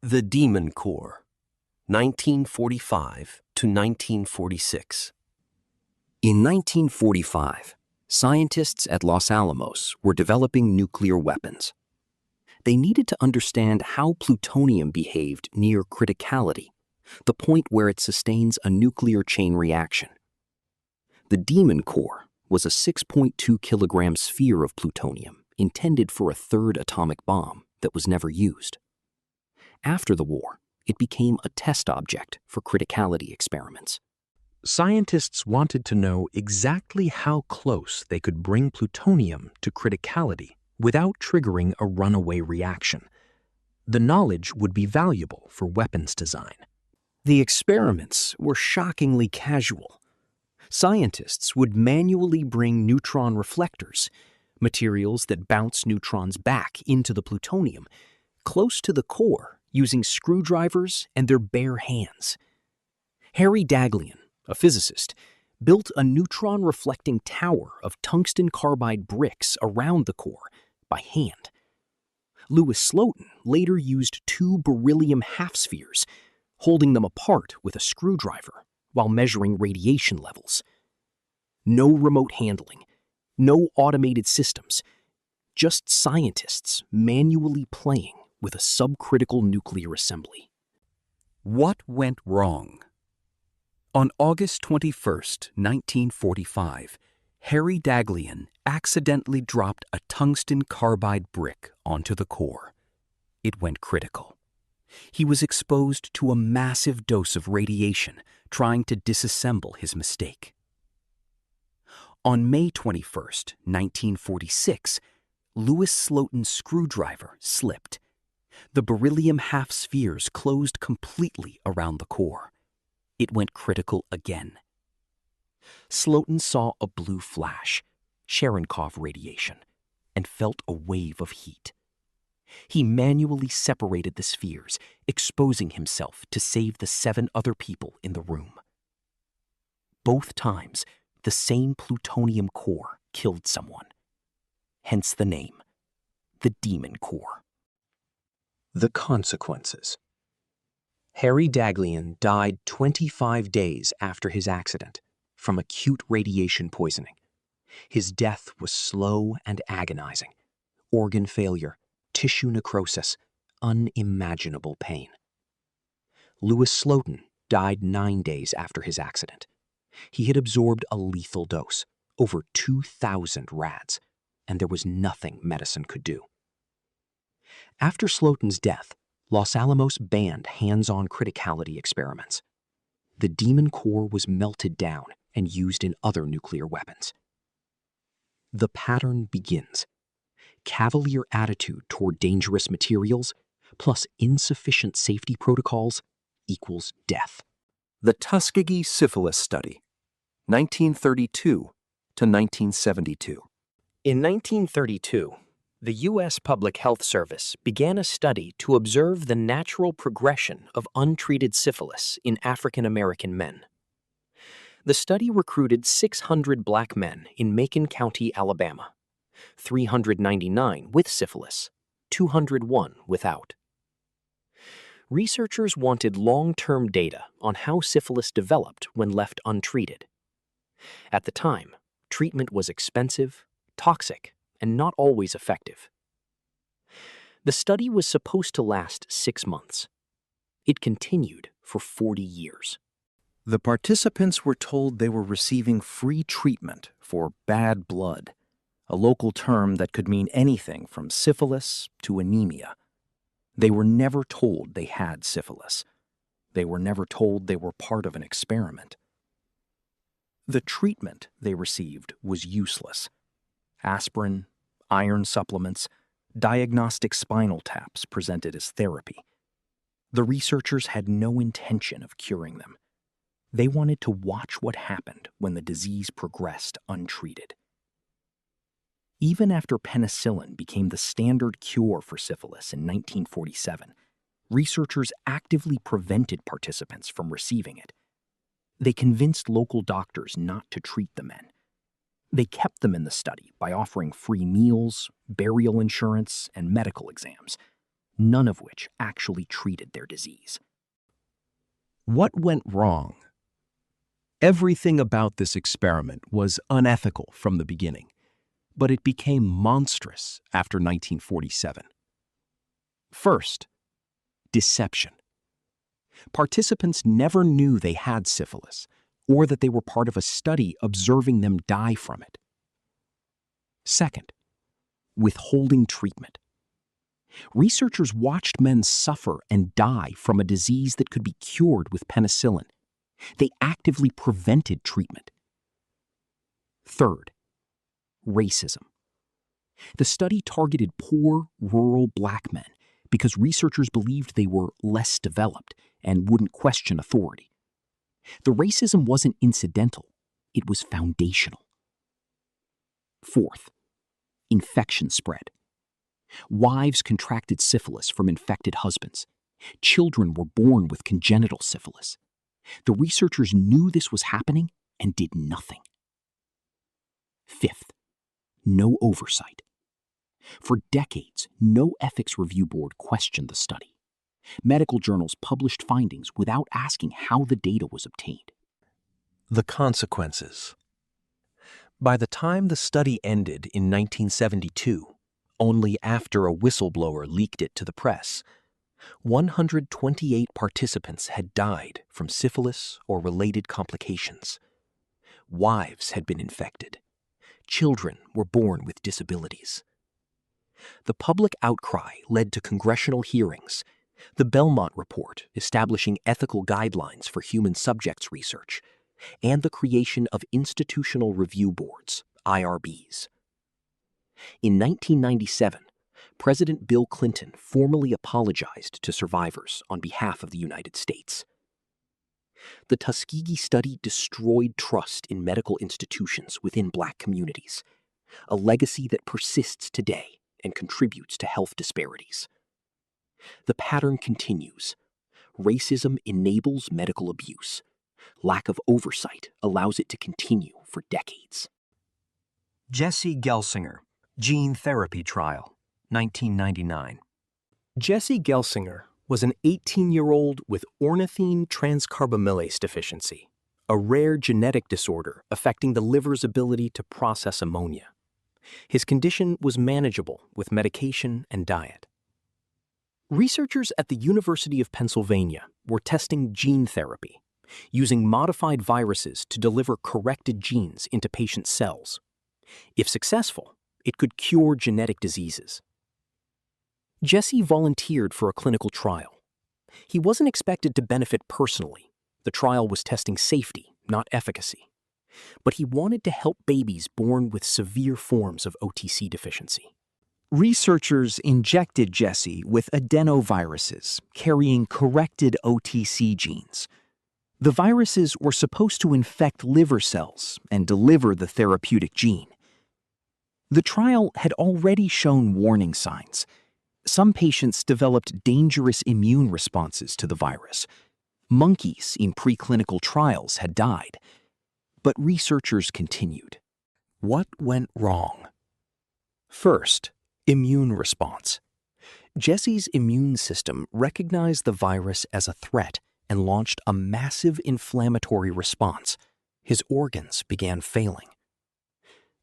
The Demon Corps, 1945 to 1946. In 1945, scientists at Los Alamos were developing nuclear weapons. They needed to understand how plutonium behaved near criticality, the point where it sustains a nuclear chain reaction. The Demon Core was a 6.2 kilogram sphere of plutonium intended for a third atomic bomb that was never used. After the war, it became a test object for criticality experiments. Scientists wanted to know exactly how close they could bring plutonium to criticality without triggering a runaway reaction. The knowledge would be valuable for weapons design. The experiments were shockingly casual. Scientists would manually bring neutron reflectors, materials that bounce neutrons back into the plutonium, close to the core using screwdrivers and their bare hands. Harry Daghlian, a physicist, built a neutron-reflecting tower of tungsten carbide bricks around the core by hand. Louis Slotin later used 2 beryllium half-spheres, holding them apart with a screwdriver while measuring radiation levels. No remote handling, no automated systems, just scientists manually playing with a subcritical nuclear assembly. What went wrong? On August 21, 1945, Harry Daghlian accidentally dropped a tungsten carbide brick onto the core. It went critical. He was exposed to a massive dose of radiation trying to disassemble his mistake. On May 21, 1946, Louis Slotin's screwdriver slipped. The beryllium half-spheres closed completely around the core. It went critical again. Slotin saw a blue flash, Cherenkov radiation, and felt a wave of heat. He manually separated the spheres, exposing himself to save the 7 other people in the room. Both times, the same plutonium core killed someone. Hence the name, the Demon Core. The consequences. Harry Daghlian died 25 days after his accident from acute radiation poisoning. His death was slow and agonizing. Organ failure, tissue necrosis, unimaginable pain. Louis Slotin died 9 days after his accident. He had absorbed a lethal dose, over 2,000 rads, and there was nothing medicine could do. After Slotin's death, Los Alamos banned hands-on criticality experiments. The Demon Core was melted down and used in other nuclear weapons. The pattern begins. Cavalier attitude toward dangerous materials plus insufficient safety protocols equals death. The Tuskegee Syphilis Study, 1932 to 1972. In 1932, the U.S. Public Health Service began a study to observe the natural progression of untreated syphilis in African American men. The study recruited 600 black men in Macon County, Alabama, 399 with syphilis, 201 without. Researchers wanted long-term data on how syphilis developed when left untreated. At the time, treatment was expensive, toxic, and not always effective. The study was supposed to last 6 months. It continued for 40 years. The participants were told they were receiving free treatment for bad blood, a local term that could mean anything from syphilis to anemia. They were never told they had syphilis. They were never told they were part of an experiment. The treatment they received was useless. Aspirin, iron supplements, diagnostic spinal taps presented as therapy. The researchers had no intention of curing them. They wanted to watch what happened when the disease progressed untreated. Even after penicillin became the standard cure for syphilis in 1947, researchers actively prevented participants from receiving it. They convinced local doctors not to treat the men. They kept them in the study by offering free meals, burial insurance, and medical exams. none of which actually treated their disease. What went wrong? Everything about this experiment was unethical from the beginning, but it became monstrous after 1947. First, deception. Participants never knew they had syphilis or that they were part of a study observing them die from it. Second, withholding treatment. Researchers watched men suffer and die from a disease that could be cured with penicillin. They actively prevented treatment. Third, racism. The study targeted poor, rural black men because researchers believed they were less developed and wouldn't question authority. The racism wasn't incidental, it was foundational. Fourth, infection spread. Wives contracted syphilis from infected husbands. Children were born with congenital syphilis. The researchers knew this was happening and did nothing. Fifth, no oversight. For decades, no ethics review board questioned the study. Medical journals published findings without asking how the data was obtained. The consequences. By the time the study ended in 1972, only after a whistleblower leaked it to the press, 128 participants had died from syphilis or related complications. Wives had been infected. Children were born with disabilities. The public outcry led to congressional hearings, the Belmont Report establishing ethical guidelines for human subjects research, and the creation of institutional review boards, IRBs. In 1997, President Bill Clinton formally apologized to survivors on behalf of the United States. The Tuskegee study destroyed trust in medical institutions within Black communities, a legacy that persists today and contributes to health disparities. The pattern continues. Racism enables medical abuse. Lack of oversight allows it to continue for decades. Jesse Gelsinger, Gene Therapy Trial, 1999. Jesse Gelsinger was an 18-year-old with ornithine transcarbamylase deficiency, a rare genetic disorder affecting the liver's ability to process ammonia. His condition was manageable with medication and diet. Researchers at the University of Pennsylvania were testing gene therapy, using modified viruses to deliver corrected genes into patient cells. If successful, it could cure genetic diseases. Jesse volunteered for a clinical trial. He wasn't expected to benefit personally. The trial was testing safety, not efficacy. But he wanted to help babies born with severe forms of OTC deficiency. Researchers injected Jesse with adenoviruses carrying corrected OTC genes. The viruses were supposed to infect liver cells and deliver the therapeutic gene. The trial had already shown warning signs. Some patients developed dangerous immune responses to the virus. Monkeys in preclinical trials had died. But researchers continued. What went wrong? First, immune response. Jesse's immune system recognized the virus as a threat and launched a massive inflammatory response. His organs began failing.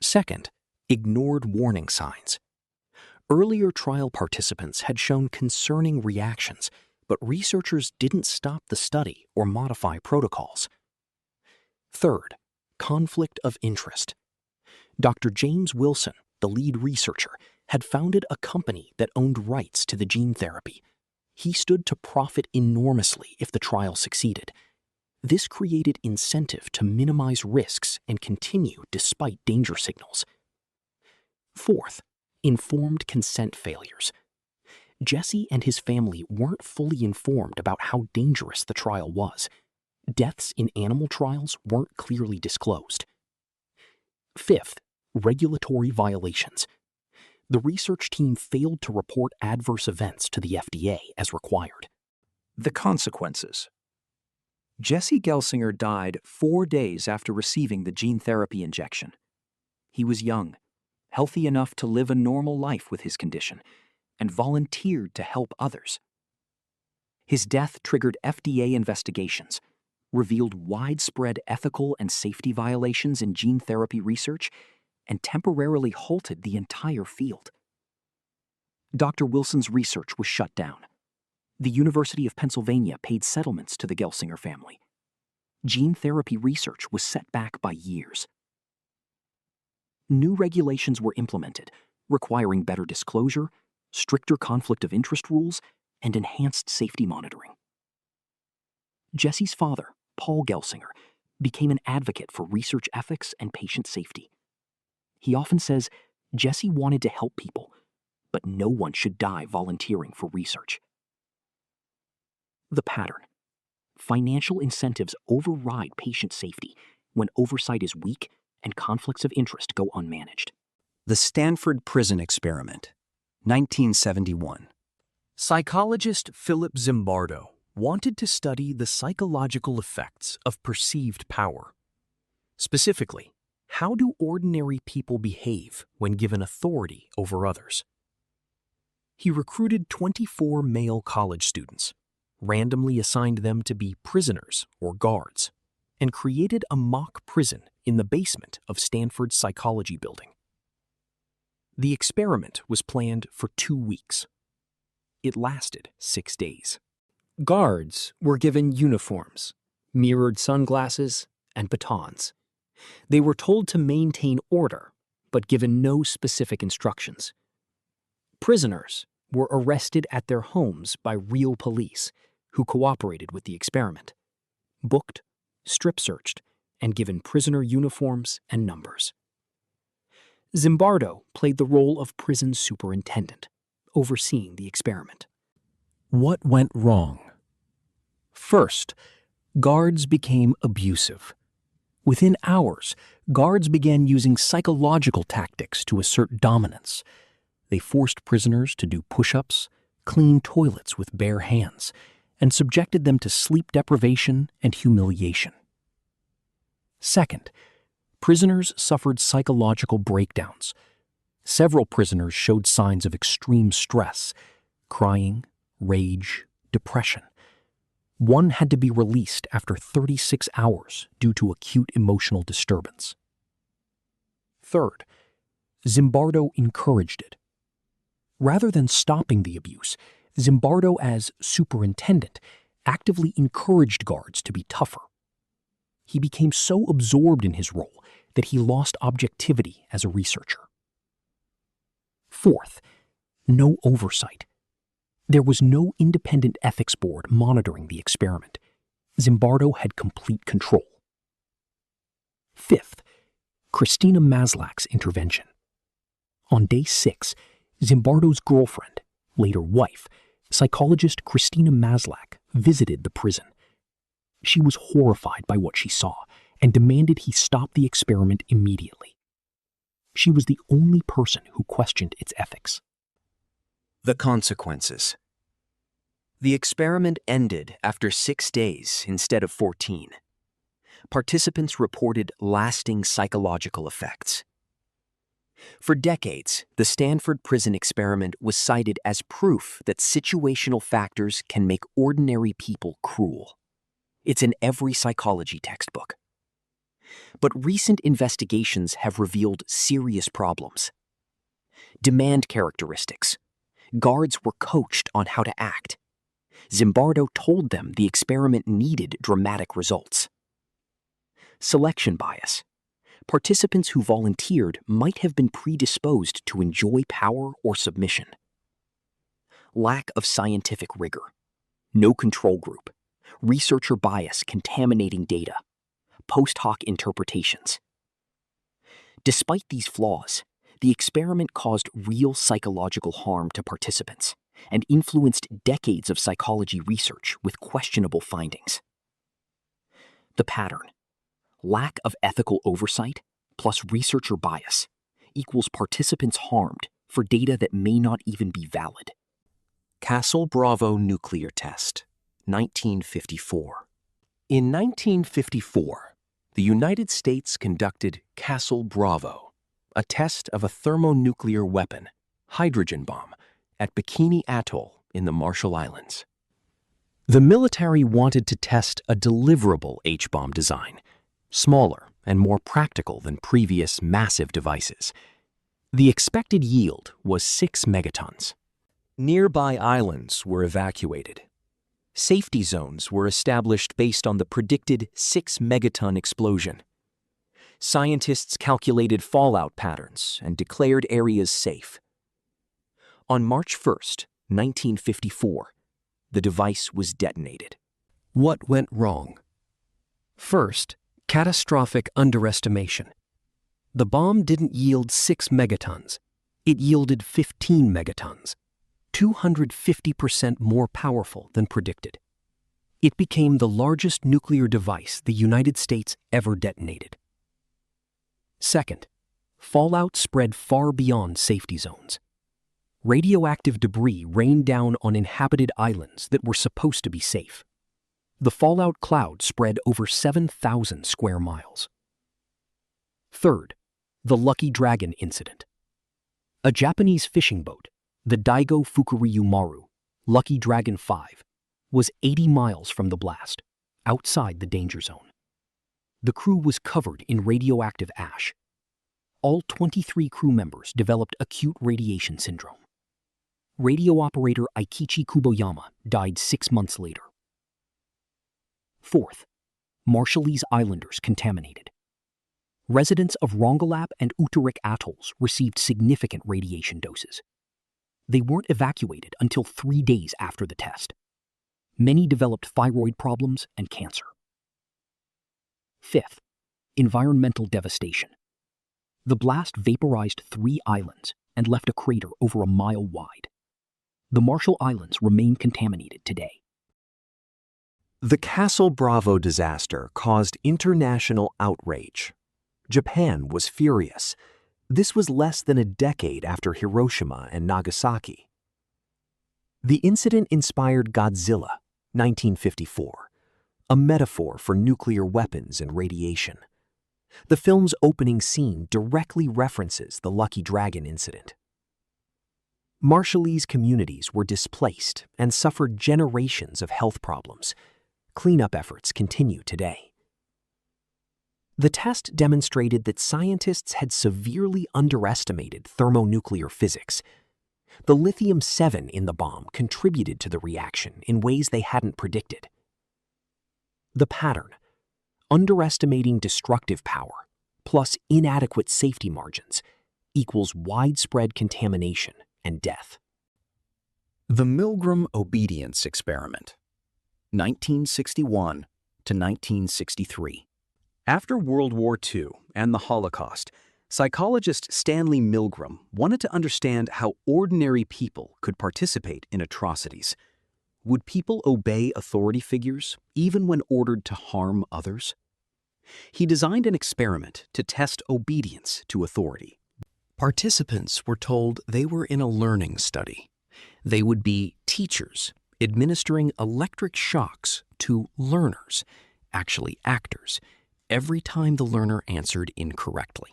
Second, ignored warning signs. Earlier trial participants had shown concerning reactions, but researchers didn't stop the study or modify protocols. Third, conflict of interest. Dr. James Wilson, the lead researcher, had founded a company that owned rights to the gene therapy. He stood to profit enormously if the trial succeeded. This created incentive to minimize risks and continue despite danger signals. Fourth, informed consent failures. Jesse and his family weren't fully informed about how dangerous the trial was. Deaths in animal trials weren't clearly disclosed. Fifth, regulatory violations. The research team failed to report adverse events to the FDA as required. The consequences. Jesse Gelsinger died 4 days after receiving the gene therapy injection. He was young, healthy enough to live a normal life with his condition, and volunteered to help others. His death triggered FDA investigations, revealed widespread ethical and safety violations in gene therapy research, and temporarily halted the entire field. Dr. Wilson's research was shut down. The University of Pennsylvania paid settlements to the Gelsinger family. Gene therapy research was set back by years. New regulations were implemented, requiring better disclosure, stricter conflict of interest rules, and enhanced safety monitoring. Jesse's father, Paul Gelsinger, became an advocate for research ethics and patient safety. He often says Jesse wanted to help people, but no one should die volunteering for research. The pattern. Financial incentives override patient safety when oversight is weak and conflicts of interest go unmanaged. The Stanford Prison Experiment, 1971. Psychologist Philip Zimbardo wanted to study the psychological effects of perceived power. Specifically, how do ordinary people behave when given authority over others? He recruited 24 male college students, randomly assigned them to be prisoners or guards, and created a mock prison in the basement of Stanford's psychology building. The experiment was planned for 2 weeks. It lasted 6 days. Guards were given uniforms, mirrored sunglasses, and batons. They were told to maintain order, but given no specific instructions. Prisoners were arrested at their homes by real police who cooperated with the experiment, booked, strip-searched, and given prisoner uniforms and numbers. Zimbardo played the role of prison superintendent, overseeing the experiment. What went wrong? First, guards became abusive. Within hours, guards began using psychological tactics to assert dominance. They forced prisoners to do push-ups, clean toilets with bare hands, and subjected them to sleep deprivation and humiliation. Second, prisoners suffered psychological breakdowns. Several prisoners showed signs of extreme stress, crying, rage, depression. One had to be released after 36 hours due to acute emotional disturbance. Third, Zimbardo encouraged it. Rather than stopping the abuse, Zimbardo, as superintendent, actively encouraged guards to be tougher. He became so absorbed in his role that he lost objectivity as a researcher. Fourth, no oversight. There was no independent ethics board monitoring the experiment. Zimbardo had complete control. Fifth, Christina Maslach's intervention. On day 6, Zimbardo's girlfriend, later wife, psychologist Christina Maslach, visited the prison. She was horrified by what she saw and demanded he stop the experiment immediately. She was the only person who questioned its ethics. The consequences. The experiment ended after 6 days instead of 14. Participants reported lasting psychological effects. For decades, the Stanford Prison experiment was cited as proof that situational factors can make ordinary people cruel. It's in every psychology textbook. But recent investigations have revealed serious problems. Demand characteristics. Guards were coached on how to act. Zimbardo told them the experiment needed dramatic results. Selection bias. Participants who volunteered might have been predisposed to enjoy power or submission. Lack of scientific rigor. No control group. Researcher bias contaminating data. Post hoc interpretations. Despite these flaws, the experiment caused real psychological harm to participants and influenced decades of psychology research with questionable findings. The pattern: lack of ethical oversight plus researcher bias equals participants harmed for data that may not even be valid. Castle Bravo nuclear test, 1954. In 1954, the United States conducted Castle Bravo, a test of a thermonuclear weapon, hydrogen bomb, at Bikini Atoll in the Marshall Islands. The military wanted to test a deliverable H-bomb design, smaller and more practical than previous massive devices. The expected yield was 6 megatons. Nearby islands were evacuated. Safety zones were established based on the predicted 6 megaton explosion. Scientists calculated fallout patterns and declared areas safe. On March 1st, 1954, the device was detonated. What went wrong? First, catastrophic underestimation. The bomb didn't yield 6 megatons. It yielded 15 megatons, 250% more powerful than predicted. It became the largest nuclear device the United States ever detonated. Second, fallout spread far beyond safety zones. Radioactive debris rained down on inhabited islands that were supposed to be safe. The fallout cloud spread over 7,000 square miles. Third, the Lucky Dragon incident. A Japanese fishing boat, the Daigo Fukuryu Maru, Lucky Dragon 5, was 80 miles from the blast, outside the danger zone. The crew was covered in radioactive ash. All 23 crew members developed acute radiation syndrome. Radio operator Aikichi Kuboyama died 6 months later. Fourth, Marshallese Islanders contaminated. Residents of Rongelap and Uturik atolls received significant radiation doses. They weren't evacuated until 3 days after the test. Many developed thyroid problems and cancer. Fifth, environmental devastation. The blast vaporized 3 islands and left a crater over a mile wide. The Marshall Islands remain contaminated today. The Castle Bravo disaster caused international outrage. Japan was furious. This was less than a decade after Hiroshima and Nagasaki. The incident inspired Godzilla, 1954, a metaphor for nuclear weapons and radiation. The film's opening scene directly references the Lucky Dragon incident. Marshallese communities were displaced and suffered generations of health problems. Cleanup efforts continue today. The test demonstrated that scientists had severely underestimated thermonuclear physics. The lithium-7 in the bomb contributed to the reaction in ways they hadn't predicted. The pattern: underestimating destructive power plus inadequate safety margins equals widespread contamination and death. The Milgram Obedience Experiment, 1961 to 1963. After World War II and the Holocaust, psychologist Stanley Milgram wanted to understand how ordinary people could participate in atrocities. Would people obey authority figures even when ordered to harm others? He designed an experiment to test obedience to authority. Participants were told they were in a learning study. They would be teachers administering electric shocks to learners, actually actors, every time the learner answered incorrectly.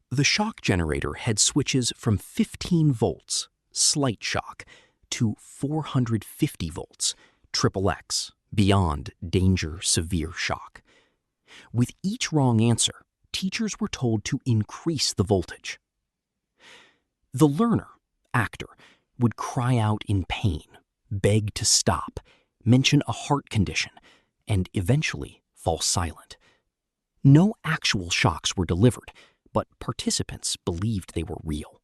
The shock generator had switches from 15 volts, slight shock, to 450 volts, XXX, beyond danger severe shock. With each wrong answer, teachers were told to increase the voltage. The learner, actor, would cry out in pain, beg to stop, mention a heart condition, and eventually fall silent. No actual shocks were delivered, but participants believed they were real.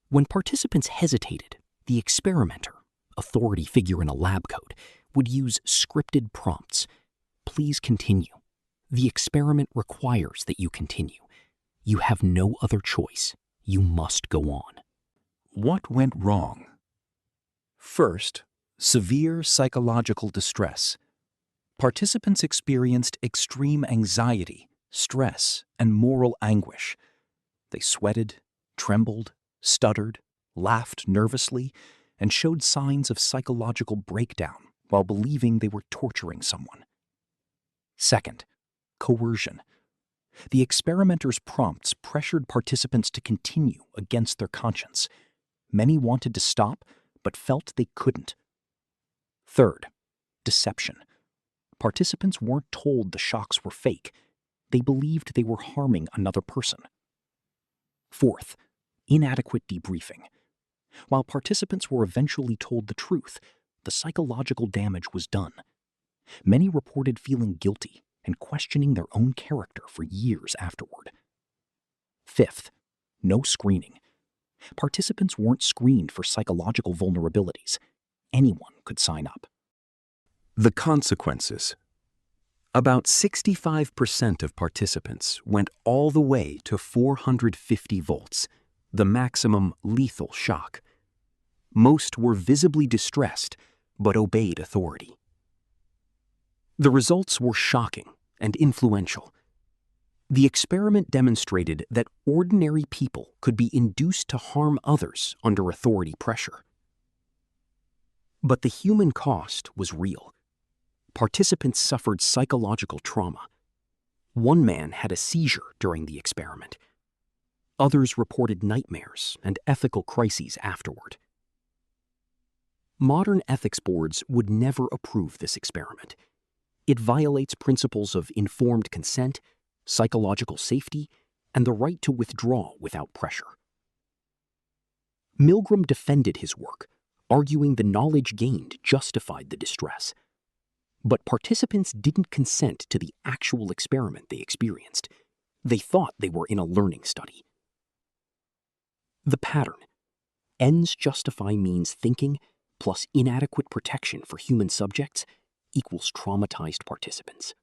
When participants hesitated, the experimenter, authority figure in a lab coat, would use scripted prompts. Please continue. The experiment requires that you continue. You have no other choice. You must go on. What went wrong? First, severe psychological distress. Participants experienced extreme anxiety, stress, and moral anguish. They sweated, trembled, stuttered, laughed nervously, and showed signs of psychological breakdown while believing they were torturing someone. Second, coercion. The experimenter's prompts pressured participants to continue against their conscience. Many wanted to stop, but felt they couldn't. Third, deception. Participants weren't told the shocks were fake. They believed they were harming another person. Fourth, inadequate debriefing. While participants were eventually told the truth, the psychological damage was done. Many reported feeling guilty and questioning their own character for years afterward. Fifth, no screening. Participants weren't screened for psychological vulnerabilities. Anyone could sign up. The consequences. About 65% of participants went all the way to 450 volts, the maximum lethal shock. Most were visibly distressed, but obeyed authority. The results were shocking and influential. The experiment demonstrated that ordinary people could be induced to harm others under authority pressure. But the human cost was real. Participants suffered psychological trauma. One man had a seizure during the experiment. Others reported nightmares and ethical crises afterward. Modern ethics boards would never approve this experiment. It violates principles of informed consent, psychological safety, and the right to withdraw without pressure. Milgram defended his work, arguing the knowledge gained justified the distress. But participants didn't consent to the actual experiment they experienced. They thought they were in a learning study. The pattern. Ends justify means thinking plus inadequate protection for human subjects equals traumatized participants.